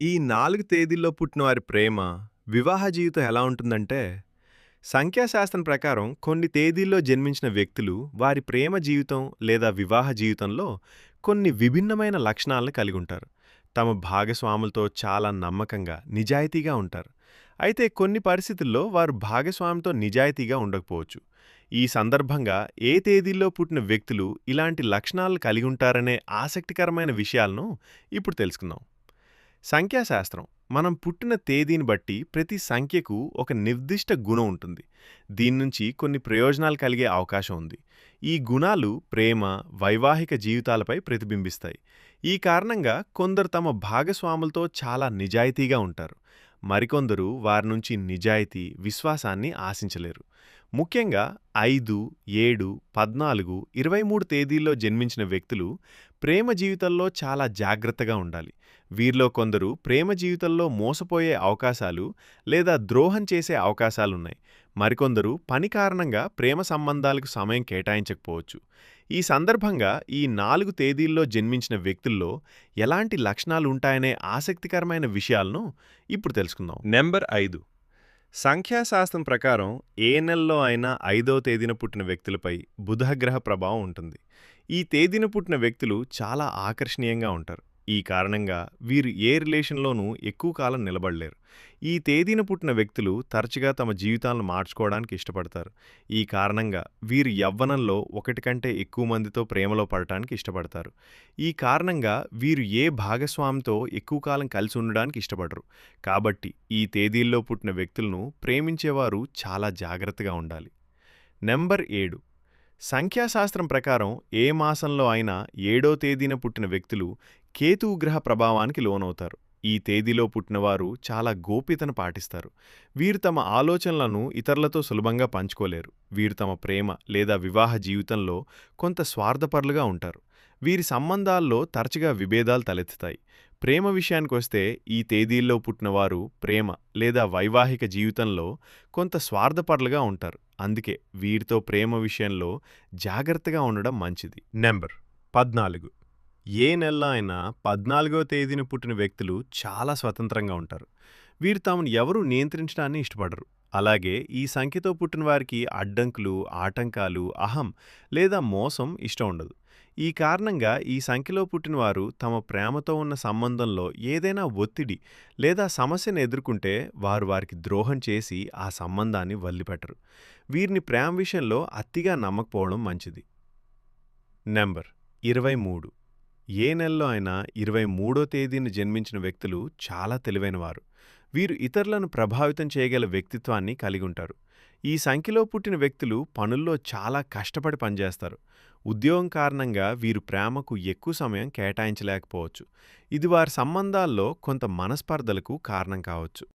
ఈ 4 తేదీల్లో పుట్టిన వారి ప్రేమ, వివాహ జీవితం ఎలా ఉంటుందంటే, సంఖ్యాశాస్త్రం ప్రకారం కొన్ని తేదీల్లో జన్మించిన వ్యక్తులు వారి ప్రేమ జీవితం లేదా వివాహ జీవితంలో కొన్ని విభిన్నమైన లక్షణాలను కలిగుంటారు. తమ భాగస్వాములతో చాలా నమ్మకంగా, నిజాయితీగా ఉంటారు. అయితే కొన్ని పరిస్థితుల్లో వారు భాగస్వామితో నిజాయితీగా ఉండకపోవచ్చు. ఈ సందర్భంగా ఏ తేదీల్లో పుట్టిన వ్యక్తులు ఇలాంటి లక్షణాలు కలిగుంటారనే ఆసక్తికరమైన విషయాలను ఇప్పుడు తెలుసుకుందాం. సంఖ్యాశాస్త్రం మనం పుట్టిన తేదీని బట్టి ప్రతి సంఖ్యకు ఒక నిర్దిష్ట గుణం ఉంటుంది. దీని నుంచి కొన్ని ప్రయోజనాలు కలిగే అవకాశం ఉంది. ఈ గుణాలు ప్రేమ, వైవాహిక జీవితాలపై ప్రతిబింబిస్తాయి. ఈ కారణంగా కొందరు తమ భాగస్వాములతో చాలా నిజాయితీగా ఉంటారు. మరికొందరు వారి నుంచి నిజాయితీ, విశ్వాసాన్ని ఆశించలేరు. ముఖ్యంగా 5, 7, 14, 23 తేదీల్లో జన్మించిన వ్యక్తులు ప్రేమ జీవితంలో చాలా జాగ్రత్తగా ఉండాలి. వీరిలో కొందరు ప్రేమ జీవితంలో మోసపోయే అవకాశాలు లేదా ద్రోహం చేసే అవకాశాలున్నాయి. మరికొందరు పని కారణంగా ప్రేమ సంబంధాలకు సమయం కేటాయించకపోవచ్చు. ఈ సందర్భంగా ఈ 4 తేదీల్లో జన్మించిన వ్యక్తుల్లో ఎలాంటి లక్షణాలు ఉంటాయనే ఆసక్తికరమైన విషయాలను ఇప్పుడు తెలుసుకుందాం. నెంబర్ 5. సంఖ్యాశాస్త్రం ప్రకారం ఏ నెలలో అయినా 5వ తేదీన పుట్టిన వ్యక్తులపై బుధగ్రహ ప్రభావం ఉంటుంది. ఈ తేదీన పుట్టిన వ్యక్తులు చాలా ఆకర్షణీయంగా ఉంటారు. ఈ కారణంగా వీరు ఏ రిలేషన్లోనూ ఎక్కువ కాలం నిలబడలేరు. ఈ తేదీన పుట్టిన వ్యక్తులు తరచుగా తమ జీవితాలను మార్చుకోవడానికి ఇష్టపడతారు. ఈ కారణంగా వీరు యవ్వనంలో ఒకటి కంటే ఎక్కువ మందితో ప్రేమలో పడటానికి ఇష్టపడతారు. ఈ కారణంగా వీరు ఏ భాగస్వామితో ఎక్కువ కాలం కలిసి ఉండడానికి ఇష్టపడరు. కాబట్టి ఈ తేదీల్లో పుట్టిన వ్యక్తులను ప్రేమించేవారు చాలా జాగ్రత్తగా ఉండాలి. నెంబర్ 7. సంఖ్యాశాస్త్రం ప్రకారం ఏ మాసంలో అయినా 7వ తేదీన పుట్టిన వ్యక్తులు కేతువు గ్రహ ప్రభావానికి లోనవుతారు. ఈ తేదీలో పుట్టినవారు చాలా గోప్యతను పాటిస్తారు. వీరు తమ ఆలోచనలను ఇతరులతో సులభంగా పంచుకోలేరు. వీరు తమ ప్రేమ లేదా వివాహ జీవితంలో కొంత స్వార్థపరులుగా ఉంటారు. వీరి సంబంధాల్లో తరచుగా విభేదాలు తలెత్తుతాయి. ప్రేమ విషయానికొస్తే ఈ తేదీల్లో పుట్టినవారు ప్రేమ లేదా వైవాహిక జీవితంలో కొంత స్వార్థపరులుగా ఉంటారు. అందుకే వీరితో ప్రేమ విషయంలో జాగ్రత్తగా ఉండడం మంచిది. నెంబర్ 14. ఏ నెలలో అయినా 14వ తేదీన పుట్టిన వ్యక్తులు చాలా స్వతంత్రంగా ఉంటారు. వీరు తమను ఎవరూ నియంత్రించడాన్ని ఇష్టపడరు. అలాగే ఈ సంఖ్యతో పుట్టిన వారికి అడ్డంకులు, ఆటంకాలు, అహం లేదా మోసం ఇష్టం ఉండదు. ఈ కారణంగా ఈ సంఖ్యలో పుట్టినవారు తమ ప్రేమతో ఉన్న సంబంధంలో ఏదైనా ఒత్తిడి లేదా సమస్యను ఎదుర్కొంటే వారికి ద్రోహం చేసి ఆ సంబంధాన్ని వదిలిపెట్టరు. వీరిని ప్రేమ విషయంలో అతిగా నమ్మకపోవడం మంచిది. నెంబర్ 23. ఏ నెలలో అయినా 23వ తేదీన జన్మించిన వ్యక్తులు చాలా తెలివైనవారు. వీరు ఇతరులను ప్రభావితం చేయగల వ్యక్తిత్వాన్ని కలిగి ఉంటారు. ఈ సంఖ్యలో పుట్టిన వ్యక్తులు పనుల్లో చాలా కష్టపడి పనిచేస్తారు. ఉద్యోగం కారణంగా వీరు ప్రేమకు ఎక్కువ సమయం కేటాయించలేకపోవచ్చు. ఇది వారి సంబంధాల్లో కొంత మనస్పర్ధలకు కారణం కావచ్చు.